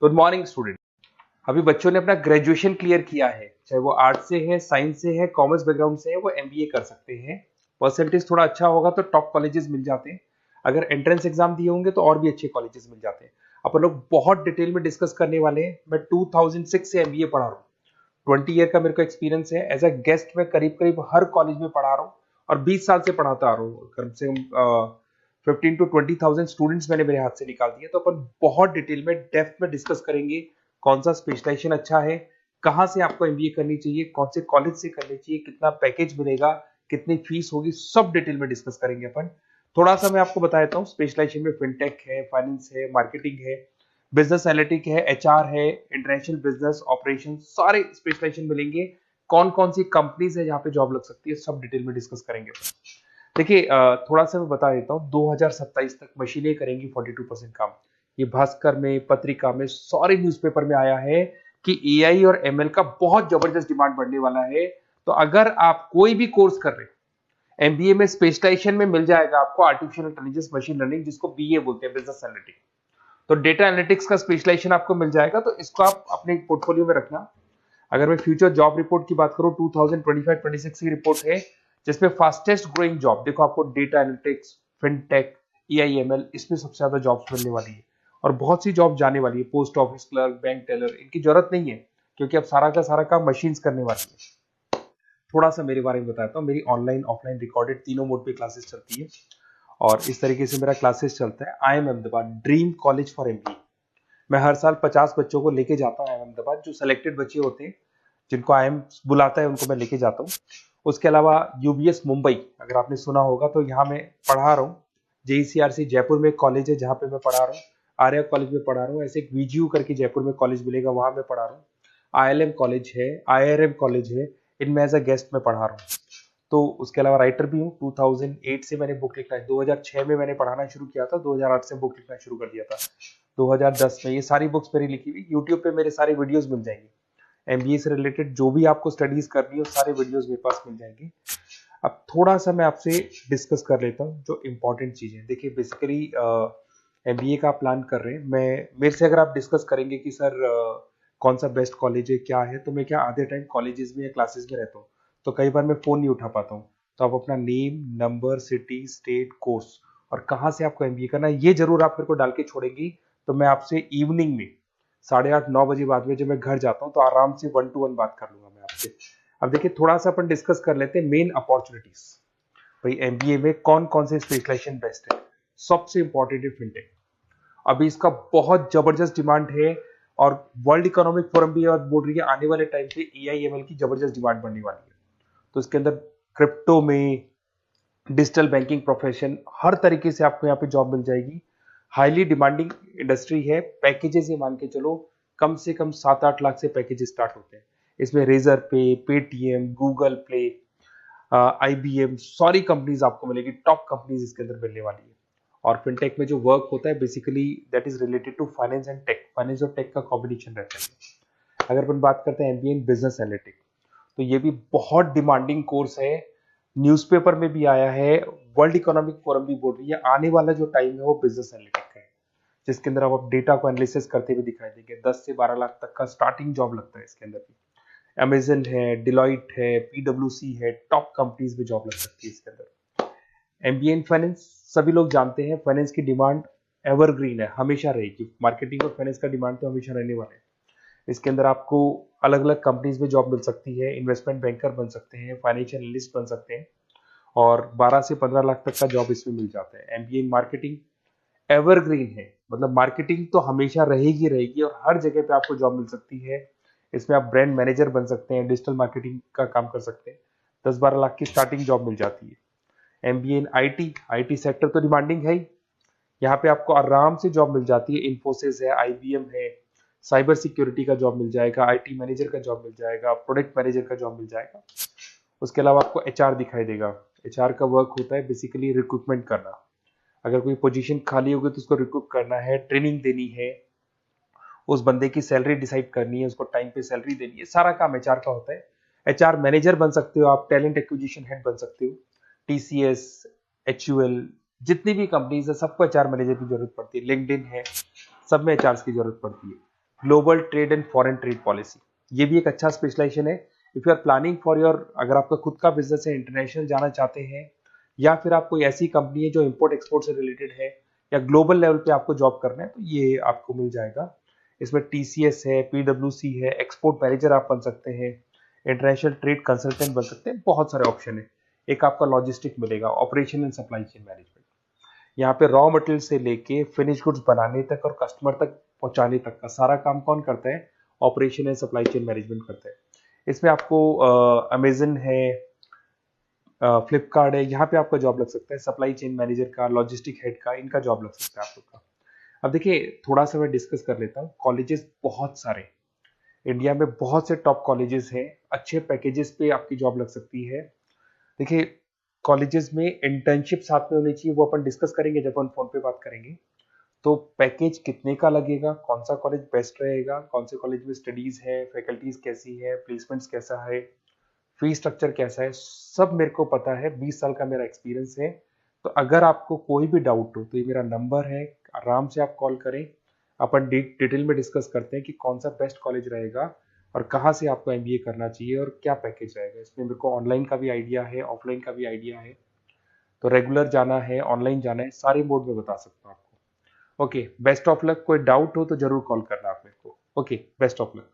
Good morning student. अभी बच्चों ने अपना ग्रेजुएशन क्लियर किया है, चाहे वो आर्ट्स से है, साइंस से है, कॉमर्स बैकग्राउंड से है, वो एमबीए कर सकते हैं। परसेंटेज थोड़ा अच्छा होगा तो टॉप कॉलेजेस मिल जाते हैं। अगर एंट्रेंस एग्जाम दिए होंगे तो और भी अच्छे कॉलेजेस मिल जाते हैं। अपन लोग बहुत डिटेल में डिस्कस करने वाले हैं। मैं 2006 से एमबीए पढ़ा रहा हूँ। 20 ईयर का मेरे को एक्सपीरियंस है। एज अ गेस्ट मैं करीब करीब हर कॉलेज में पढ़ा रहा हूँ और 20 साल से पढ़ाता आ रहा हूँ। कम से कम 15 to 20,000 स्टूडेंट्स मैंने मेरे हाथ से निकाल दिए। तो अपन बहुत डिटेल में डेप्थ में डिस्कस करेंगे कौन सा स्पेशलाइजेशन अच्छा है, कहाँ से आपको एमबीए करनी चाहिए, कौन से कॉलेज से करनी चाहिए, कितना पैकेज मिलेगा, कितनी फीस होगी, सब डिटेल में डिस्कस करेंगे अपन। थोड़ा सा मैं आपको बता देता हूँ। स्पेशलाइजेशन में फिनटेक है, फाइनेंस है, मार्केटिंग है, बिजनेस एनालिटिक है, एचआर है, इंटरनेशनल बिजनेस ऑपरेशन, सारे स्पेशलाइजेशन मिलेंगे। कौन कौन सी कंपनीज है जहाँ पे जॉब लग सकती है, सब डिटेल में डिस्कस करेंगे। देखिए, थोड़ा सा मैं बता देता हूँ। 2027 तक मशीनें करेंगी 42% काम। ये भास्कर में, पत्रिका में, सारे न्यूज़पेपर में आया है कि एआई और एमएल का बहुत जबरदस्त डिमांड बढ़ने वाला है। तो अगर आप कोई भी कोर्स कर रहे हैं, एमबीए में स्पेशलाइजेशन में मिल जाएगा आपको आर्टिफिशियल इंटेलिजेंस, मशीन लर्निंग, जिसको बीए बोलते हैं, बिजनेस एनालिटिक्स। तो डेटा एनालिटिक्स का स्पेशलाइजेशन आपको मिल जाएगा, तो इसको आप अपने पोर्टफोलियो में रखना। अगर मैं फ्यूचर जॉब रिपोर्ट की बात करूं, 2025-26 की रिपोर्ट है, जिसमें फास्टेस्ट ग्रोइंग जॉब देखो आपको डेटा एनालिटिक्स, फिनटेक, ईआईएमएल, इसमें सबसे ज्यादा जॉब्स मिलने वाली है। और बहुत सी जॉब जाने वाली है। Post office clerk, bank teller, इनकी जरूरत नहीं है, क्योंकि अब सारा का सारा काम मशीन्स करने वाली है। थोड़ा सा मेरे बारे में बताता हूँ। मेरी ऑनलाइन ऑफलाइन रिकॉर्डेड तीनों मोड पे क्लासेस चलती है और इस तरीके से मेरा क्लासेस चलता है। I am Ahmedabad dream college for MBA. मैं हर साल 50 बच्चों को लेके जाता हूँ अहमदाबाद। जो सिलेक्टेड बच्चे होते हैं, जिनको आईएम बुलाता है, उनको मैं लेके जाता हूँ। उसके अलावा यूबीएस मुंबई, अगर आपने सुना होगा, तो यहाँ मैं पढ़ा रहा हूँ। जेईसीआरसी जयपुर में एक कॉलेज है जहाँ पे मैं पढ़ा रहा हूँ। आर्या कॉलेज में पढ़ा रहा हूँ। ऐसे एक वीजीयू करके जयपुर में कॉलेज मिलेगा, वहां मैं पढ़ा रहा हूँ। आईएलएम कॉलेज है, आईआरएम कॉलेज है, इनमें एज अ गेस्ट में पढ़ा रहा हूँ। तो उसके अलावा राइटर भी हूँ। 2008 से मैंने बुक लिखना है। 2006 में मैंने पढ़ाना शुरू किया था, 2008 से बुक लिखना शुरू कर दिया था। 2010 में ये सारी बुक्स मेरी लिखी हुई यूट्यूब पे मेरे सारे वीडियोस मिल जाएंगे। एमबीए से रिलेटेड जो भी आपको स्टडीज करनी है, सारे वीडियोस मेरे पास मिल जाएंगे। अब थोड़ा सा मैं आपसे डिस्कस कर लेता हूँ जो इंपॉर्टेंट चीजें। देखिए, बेसिकली एमबीए का प्लान कर रहे हैं, मैं मेरे से अगर आप डिस्कस करेंगे कि सर कौन सा बेस्ट कॉलेज है, क्या है, तो मैं क्या आधे टाइम कॉलेजेस में या क्लासेस में रहता हूँ, तो कई बार मैं फोन नहीं उठा पाता हूँ। तो आप अपना name, number, city, state, course और कहाँ से आपको एमबीए करना है, ये जरूर आप मेरे को डाल के छोड़ेंगी। तो मैं आपसे इवनिंग में 8:30-9 बजे बाद में जब मैं घर जाता हूँ, तो आराम से 1 to 1 बात कर लूंगा मैं आपसे। अब देखिए, थोड़ा सा अपन डिस्कस कर लेते हैं मेन अपॉर्चुनिटीज। भाई, एमबीए में कौन कौन से स्पेशलाइजेशन बेस्ट है। सबसे इंपॉर्टेंट है फिनटेक। अभी इसका बहुत जबरदस्त डिमांड है और वर्ल्ड इकोनॉमिक फोरम भी बात बोल रही है आने वाले टाइम पे एआईएमएल की जबरदस्त डिमांड बढ़ने वाली है। तो इसके अंदर क्रिप्टो में, डिजिटल बैंकिंग प्रोफेशन, हर तरीके से आपको यहाँ पे जॉब मिल जाएगी। हाईली डिमांडिंग इंडस्ट्री है। पैकेजेस ये मान के चलो, कम से कम 7-8 लाख से पैकेजेस स्टार्ट होते हैं। इसमें रेजर पे, पेटीएम, गूगल प्ले, आईबीएम, सारी कंपनीज आपको मिलेगी। टॉप कंपनीज इसके अंदर मिलने वाली है। और फिनटेक में जो वर्क होता है, basically that is related to finance and tech. Finance और टेक का कॉम्बिनेशन रहता है। अगर अपन बात करते हैं एमबीए इन बिजनेस एनालिटिक्स, तो ये भी बहुत डिमांडिंग कोर्स है। न्यूज़पेपर में भी आया है, वर्ल्ड इकोनॉमिक फोरम भी बोल रही है आने वाला जो टाइम है वो बिजनेस एनालिटिक्स का है, जिसके अंदर आप डेटा को एनालिसिस करते हुए दिखाई देंगे। 10 से 12 लाख तक का स्टार्टिंग जॉब लगता है इसके अंदर भी। अमेजन है, डिलॉइट है, पीडब्ल्यूसी है, टॉप कंपनीज में जॉब लग सकती है इसके अंदर। एमबीए इन फाइनेंस, सभी लोग जानते हैं फाइनेंस की डिमांड एवरग्रीन है, हमेशा रहेगी। मार्केटिंग और फाइनेंस का डिमांड तो हमेशा रहने वाला है। इसके अंदर आपको अलग अलग कंपनीज में जॉब मिल सकती है। इन्वेस्टमेंट बैंकर बन सकते हैं, फाइनेंशियल एनालिस्ट बन सकते हैं और 12 से 15 लाख तक का जॉब इसमें मिल जाता है। एमबीए इन मार्केटिंग एवरग्रीन है, मतलब मार्केटिंग तो हमेशा रहेगी रहेगी और हर जगह पे आपको जॉब मिल सकती है। इसमें आप ब्रांड मैनेजर बन सकते हैं, डिजिटल मार्केटिंग का काम कर सकते हैं। 10-12 लाख की स्टार्टिंग जॉब मिल जाती है। MBA in IT, IT sector तो डिमांडिंग है ही। यहाँ पे आपको आराम से जॉब मिल जाती है। इन्फोसिस है, आईबीएम है, साइबर सिक्योरिटी का जॉब मिल जाएगा, आईटी मैनेजर का जॉब मिल जाएगा, प्रोडक्ट मैनेजर का जॉब मिल जाएगा। उसके अलावा आपको एचआर दिखाई देगा। एचआर का वर्क होता है बेसिकली रिक्रूटमेंट करना। अगर कोई पोजीशन खाली होगी तो उसको रिक्रूट करना है, ट्रेनिंग देनी है, उस बंदे की सैलरी डिसाइड करनी है, उसको टाइम पे सैलरी देनी है, सारा काम एचआर का होता है। एचआर मैनेजर बन सकते हो आप, टैलेंट एक्विजिशन हेड बन सकते हो। टीसीएस, एचयूएल, जितनी भी कंपनीज है सबको एचआर मैनेजर की जरूरत पड़ती है। लिंक्डइन है, सब में एचआर की जरूरत पड़ती है। Global trade and foreign trade policy, ये भी एक अच्छा स्पेशलाइजेशन है। If you are planning for your, अगर आपका खुद का बिजनेस है, इंटरनेशनल जाना चाहते हैं, या फिर आप कोई ऐसी कंपनी है जो इंपोर्ट एक्सपोर्ट से रिलेटेड है, या ग्लोबल लेवल पे आपको जॉब करना है, तो ये आपको मिल जाएगा। इसमें टीसीएस है, पीडब्ल्यूसी है, एक्सपोर्ट मैनेजर आप बन सकते हैं, इंटरनेशनल ट्रेड कंसल्टेंट बन सकते हैं, बहुत सारे ऑप्शन है। एक आपका लॉजिस्टिक मिलेगा, operation and supply chain management. यहाँ पे रॉ मटेरियल से लेके फिनिश गुड्स बनाने तक और कस्टमर तक पहुंचाने तक का सारा काम कौन करता है? Operation and supply chain management करता है। इसमें आपको अमेजन है, फ्लिपकार्ट है, यहाँ पे आपका जॉब लग सकता है, सप्लाई चेन मैनेजर का, लॉजिस्टिक हेड का, इनका जॉब लग सकता है आप लोग का। अब देखिए, थोड़ा सा मैं डिस्कस कर लेता हूँ। कॉलेजेस बहुत सारे इंडिया में, बहुत से टॉप कॉलेजेस हैं, अच्छे पैकेजेस पे आपकी जॉब लग सकती है। देखिए, कॉलेजेस में इंटर्नशिप साथ में होनी चाहिए, वो अपन डिस्कस करेंगे जब अपन फोन पे बात करेंगे। तो पैकेज कितने का लगेगा, कौन सा कॉलेज बेस्ट रहेगा, कौन से कॉलेज में स्टडीज है, फैकल्टीज कैसी है, प्लेसमेंट्स कैसा है, फी स्ट्रक्चर कैसा है, सब मेरे को पता है, 20 साल का मेरा एक्सपीरियंस है। तो अगर आपको कोई भी डाउट हो तो ये मेरा नंबर है, आराम से आप कॉल करें। अपन डिटेल में डिस्कस करते हैं कि कौन सा बेस्ट कॉलेज रहेगा और कहाँ से आपको एमबीए करना चाहिए और क्या पैकेज रहेगा। इसमें मेरे को ऑनलाइन का भी आइडिया है, ऑफलाइन का भी आइडिया है, तो रेगुलर जाना है, ऑनलाइन जाना है, सारे मोड में बता सकता हूँ आपको। Okay, best of luck. कोई डाउट हो तो जरूर कॉल करना आप मेरे को। Okay, best of luck.